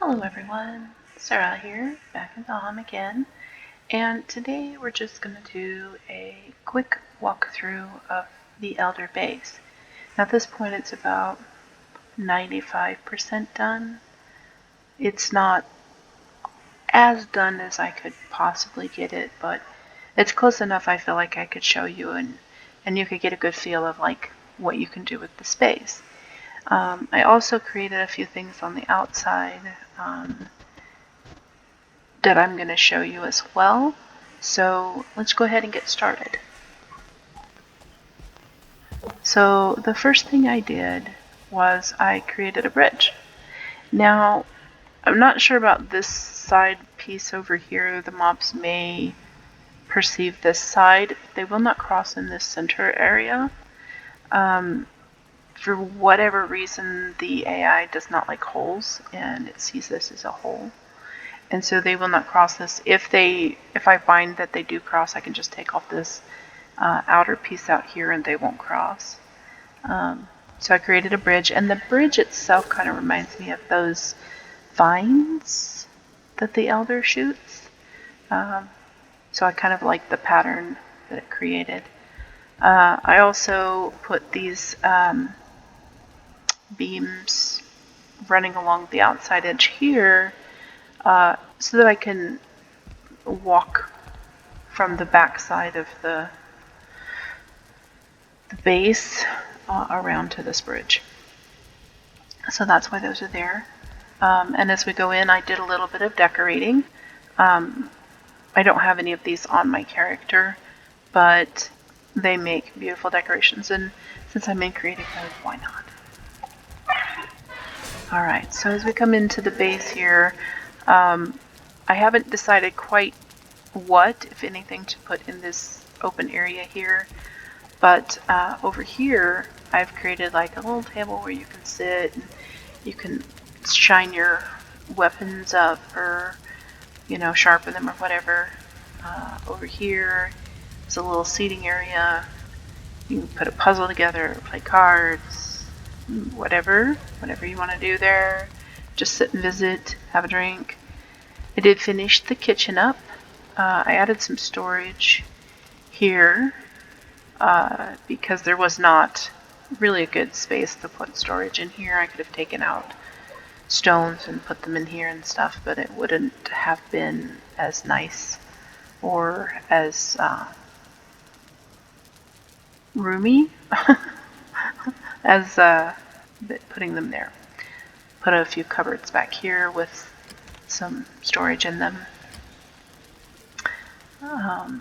Hello everyone, Sarah here, back in Valheim again, and today we're just going to do a quick walkthrough of the Elder base. At this point it's about 95% done. It's not as done as I could possibly get it, but it's close enough I feel like I could show you and you could get a good feel of like what you can do with the space. I also created a few things on the outside that I'm going to show you as well. So let's go ahead and get started. So the first thing I did was I created a bridge. Now, I'm not sure about this side piece over here. The mobs may perceive this side. They will not cross in this center area. For whatever reason, the AI does not like holes, and it sees this as a hole. And so they will not cross this. If I find that they do cross, I can just take off this outer piece out here and they won't cross. So I created a bridge, and the bridge itself kind of reminds me of those vines that the Elder shoots. So I kind of like the pattern that it created. I also put these beams running along the outside edge here so that I can walk from the back side of the base around to this bridge. So that's why those are there. And as we go in, I did a little bit of decorating. I don't have any of these on my character, but they make beautiful decorations, and since I'm in creative mode, why not? Alright, so as we come into the base here, I haven't decided quite what, if anything, to put in this open area here. But over here, I've created like a little table where you can sit and you can shine your weapons up or, you know, sharpen them or whatever. Over here is a little seating area. You can put a puzzle together, play cards, whatever you want to do there. Just sit and visit, have a drink. I did finish the kitchen up. I added some storage here because there was not really a good space to put storage in here. I could have taken out stones and put them in here and stuff, but it wouldn't have been as nice or as roomy as putting them there. Put a few cupboards back here with some storage in them. No,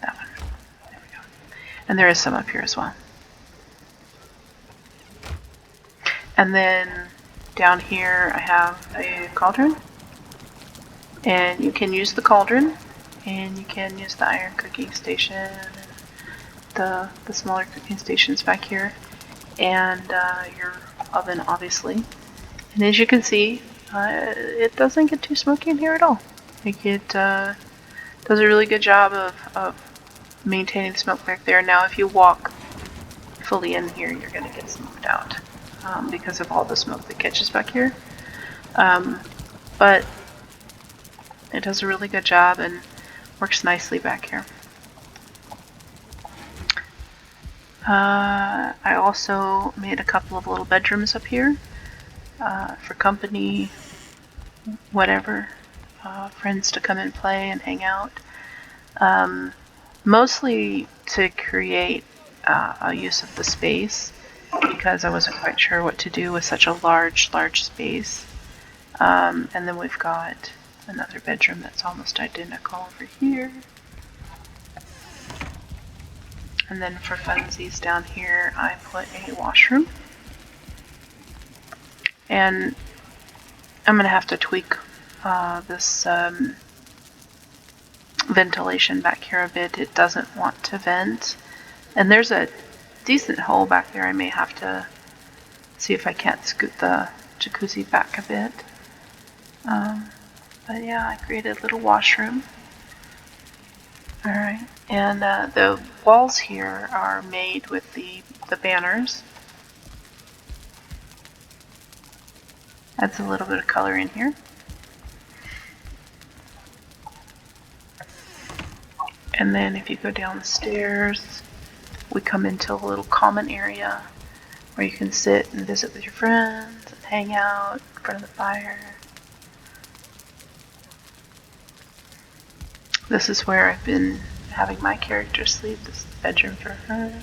that one. There we go. And there is some up here as well. And then down here I have a cauldron. And you can use the cauldron, and you can use the iron cooking station, and the smaller cooking stations back here, and your oven, obviously. And as you can see, it doesn't get too smoky in here at all. Like it does a really good job of maintaining the smoke back there. Now, if you walk fully in here, you're going to get smoked out because of all the smoke that catches back here. But it does a really good job and works nicely back here. I also made a couple of little bedrooms up here for company, whatever, friends to come and play and hang out. Mostly to create a use of the space because I wasn't quite sure what to do with such a large space. And then we've got another bedroom that's almost identical over here. And then for funsies down here, I put a washroom. And I'm going to have to tweak this ventilation back here a bit. It doesn't want to vent. And there's a decent hole back there. I may have to see if I can't scoot the jacuzzi back a bit. But yeah, I created a little washroom. Alright, and the walls here are made with the banners Adds a little bit of color in here. And then if you go down the stairs, we come into a little common area where you can sit and visit with your friends and hang out in front of the fire. This is where I've been having my character sleep. This is the bedroom for her.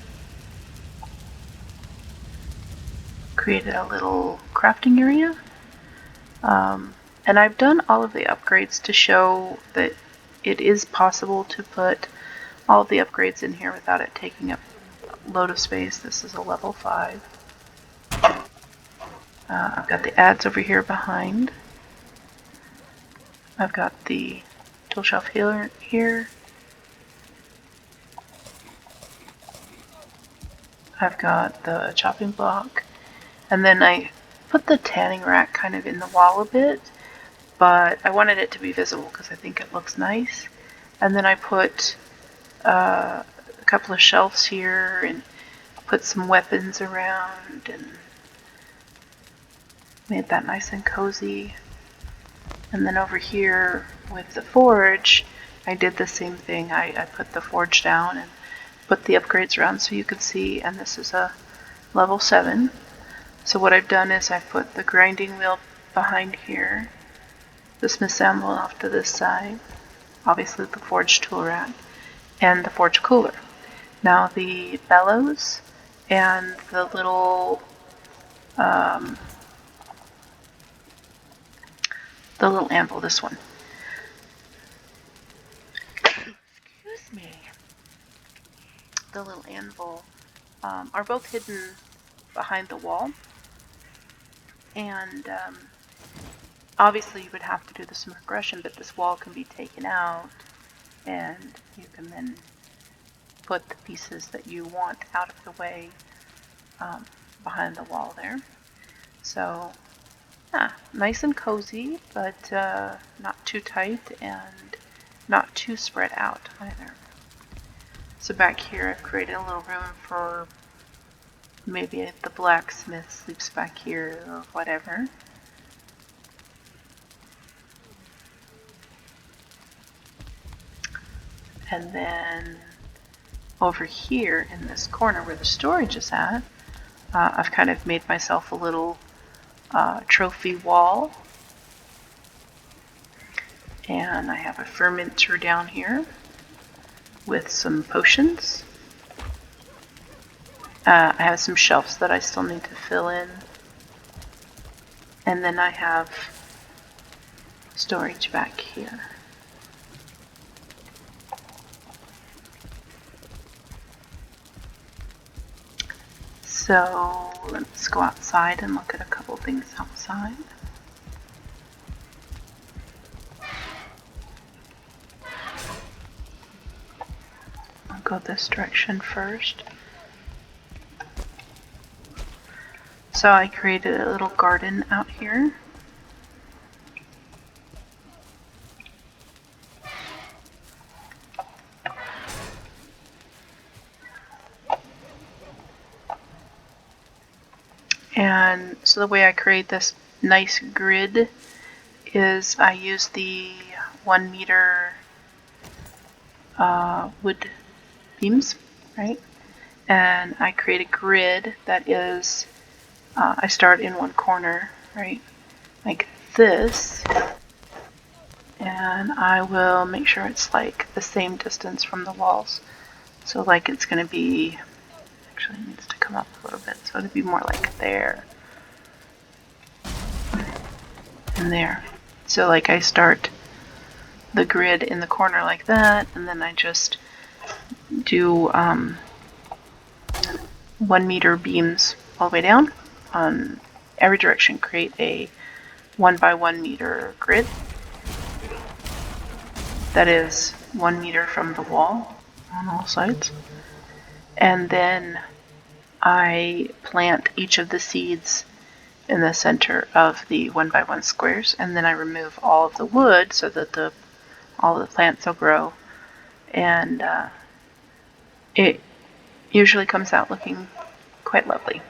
Created a little crafting area. And I've done all of the upgrades to show that it is possible to put all of the upgrades in here without it taking up a load of space. This is a level 5. I've got the ads over here behind. I've got the tool shelf here. I've got the chopping block. And then I put the tanning rack kind of in the wall a bit, but I wanted it to be visible because I think it looks nice. And then I put a couple of shelves here and put some weapons around and made that nice and cozy. And then over here with the forge, I did the same thing. I put the forge down and put the upgrades around so you could see, and this is a level 7. So what I've done is I put the grinding wheel behind here, the smith's anvil off to this side, obviously the forge tool rack, and the forge cooler. Now the bellows and the little anvil, this one. Excuse me. The little anvil are both hidden behind the wall, and obviously you would have to do this in progression, but this wall can be taken out and you can then put the pieces that you want out of the way behind the wall there. So yeah, nice and cozy, but not too tight and not too spread out either. So back here I've created a little room for maybe the blacksmith sleeps back here or whatever. And then over here in this corner where the storage is at, I've kind of made myself a little trophy wall. And I have a fermenter down here with some potions. I have some shelves that I still need to fill in. And then I have storage back here. So let's go outside and look at a couple things outside. I'll go this direction first. So I created a little garden out here. And so the way I create this nice grid is I use the 1 meter wood beams, right? And I create a grid that is, I start in one corner, right? Like this. And I will make sure it's like the same distance from the walls. So like it's going to be, actually it needs to come up a little bit, so it'd be more like there and there. So like I start the grid in the corner like that, and then I just do 1 meter beams all the way down on every direction. Create a 1 by 1 meter grid that is 1 meter from the wall on all sides. And then I plant each of the seeds in the center of the 1 by 1 squares, and then I remove all of the wood so that all of the plants will grow, and it usually comes out looking quite lovely.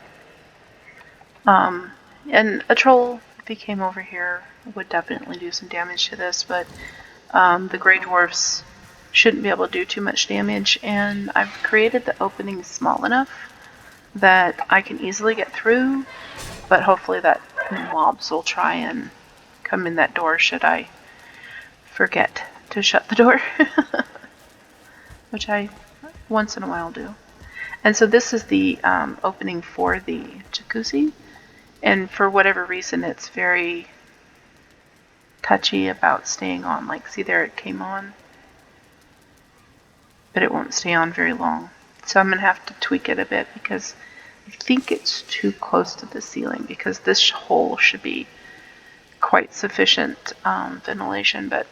And a troll he came over here, would definitely do some damage to this, but the gray dwarfs shouldn't be able to do too much damage, and I've created the opening small enough that I can easily get through, but hopefully that mobs will try and come in that door should I forget to shut the door, which I once in a while do. And so this is the opening for the jacuzzi, and for whatever reason it's very touchy about staying on. Like, see there, it came on, but it won't stay on very long. So I'm going to have to tweak it a bit because I think it's too close to the ceiling, because this hole should be quite sufficient ventilation, but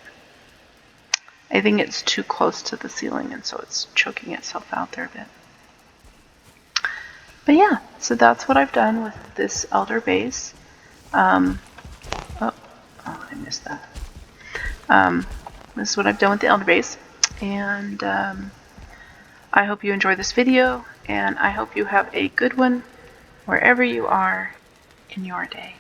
I think it's too close to the ceiling, and so it's choking itself out there a bit. But yeah, so that's what I've done with this elder base. Oh, I missed that. This is what I've done with the elder base, and I hope you enjoy this video, and I hope you have a good one wherever you are in your day.